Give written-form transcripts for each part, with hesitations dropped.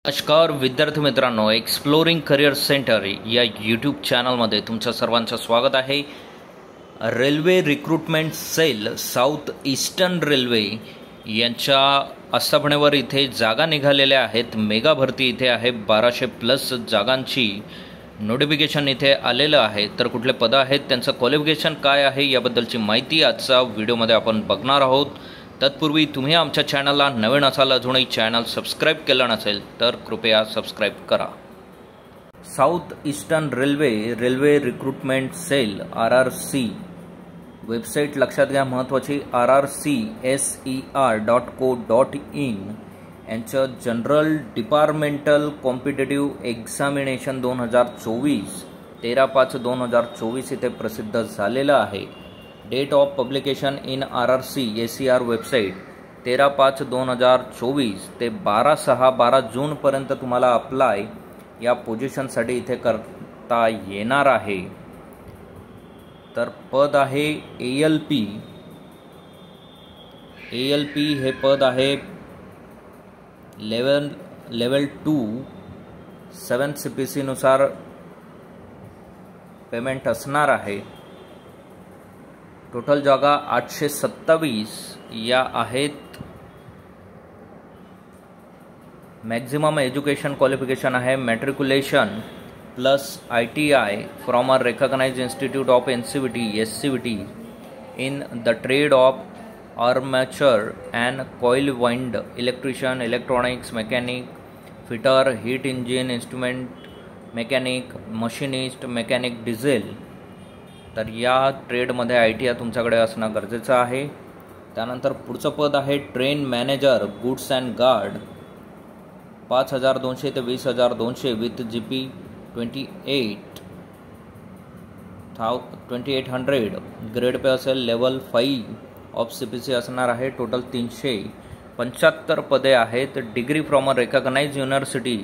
नमस्कार विद्यार्थी मित्रांनो, एक्सप्लोरिंग करिअर सेंटर या यूट्यूब चॅनलमध्ये तुमचं सर्वांचं स्वागत आहे. Railway recruitment cell south eastern railway यांच्या आस्थापनेवर इथे जागा निघालेल्या आहेत. मेगा भरती इथे आहे. 1200+ जागांची नोटिफिकेशन इथे आलेलं आहे. तर कुठले पद आहेत, त्यांचं क्वालिफिकेशन काय आहे याबद्दलची माहिती आजच्या व्हिडिओमध्ये आपण बघणार आहोत. तत्पूर्वी तुम्ही आमच्या चॅनलला नवीन असाल, अजूनही चॅनल सबस्क्राईब केलं नसेल तर कृपया सबस्क्राईब करा. South eastern railway recruitment cell RRC website लक्षात घ्या, महत्त्वाची. rrcser.co.in यांचं जनरल डिपार्टमेंटल कॉम्पिटेटिव्ह एक्झामिनेशन 2024 13/5/2024 इथे प्रसिद्ध झालेलं आहे. Date of publication in RRC ACR website 13/5/2024 ते 12/6 जूनपर्यंत तुम्हाला अप्लाय या पोझिशनसाठी इथे करता येणार आहे. तर पद आहे ALP हे पद आहे लेवल 2 7 CPC नुसार पेमेंट असणार आहे. टोटल जागा 827 या आहेत. मॅक्झिमम एज्युकेशन क्वालिफिकेशन आहे matriculation plus ITI from a recognised institute of NCVT SCVT in the trade off armature and coil wind, electrician, electronics, mechanic, fitter, heat engine, instrument mechanic, machinist, mechanic, diesel. तर या ट्रेडमध्ये ITI तुमच्याकडे असणं गरजेचं आहे. त्यानंतर पुढचं पद आहे train manager goods and guard 5200 ते 20200 विथ GP 2800. ग्रेड पे असेल. लेवल 5 ऑफ CPC असणार आहे. टोटल 375 पदे आहेत. Degree from a recognised university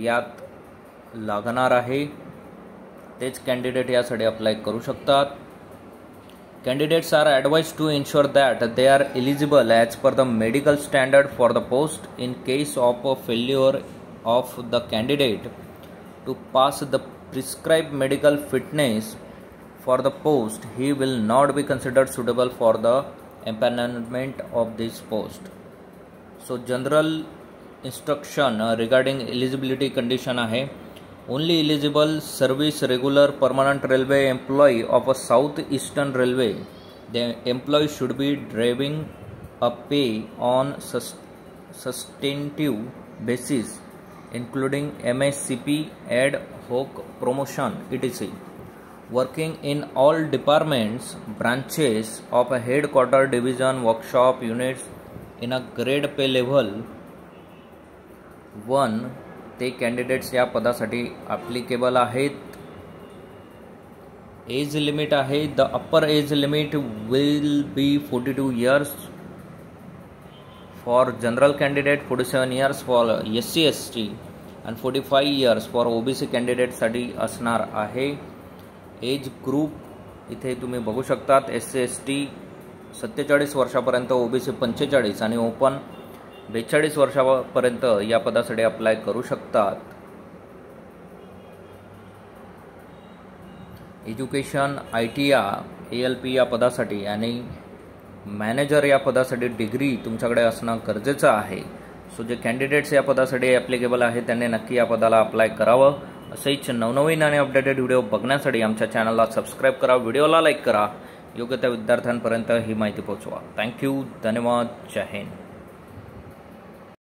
यात लागणार आहे. तेच कॅन्डिडेट यासाठी अप्लाय करू शकतात. Candidates are advised to ensure that they are eligible as per the medical standard for the post. In case of failure of the candidate to pass the prescribe medical fitness for the post, he will not be considered suitable for the empanelment of this post. So general instruction regarding eligibility condition आहे. Only eligible service regular permanent railway employee of a South Eastern Railway. The employee should be deriving a pay on substantive basis, including MSCP, ad hoc promotion, etc. Working in all departments, branches of a headquarter division, workshop units in a grade pay level 1. ते candidates या पदासाठी applicable आहेत. Age limit आहे. The upper age limit will be 42 years for general candidate, 47 years for SC ST and 45 years for OBC कॅन्डिडेटसाठी असणार आहे. Age group इथे तुम्ही बघू शकतात. SC ST 47 वर्षापर्यंत, OBC 45 आणि ओपन 42 वर्षापर्यंत या पदासाठी अप्लाय करू शकतात. एज्युकेशन ITI ALP या पदासाठी आणि मॅनेजर या पदासाठी डिग्री तुमच्याकडे असणं गरजेचं आहे. सो जे कॅन्डिडेट्स या पदासाठी ॲप्लिकेबल आहेत त्यांनी नक्की या पदाला अप्लाय करावं. असेच नवनवीन आणि अपडेटेड व्हिडिओ बघण्यासाठी आमच्या चॅनलला सबस्क्राईब करा, व्हिडिओला लाईक करा, योग्य त्या विद्यार्थ्यांपर्यंत ही माहिती पोहोचवा. थँक्यू, धन्यवाद, जय हिंद.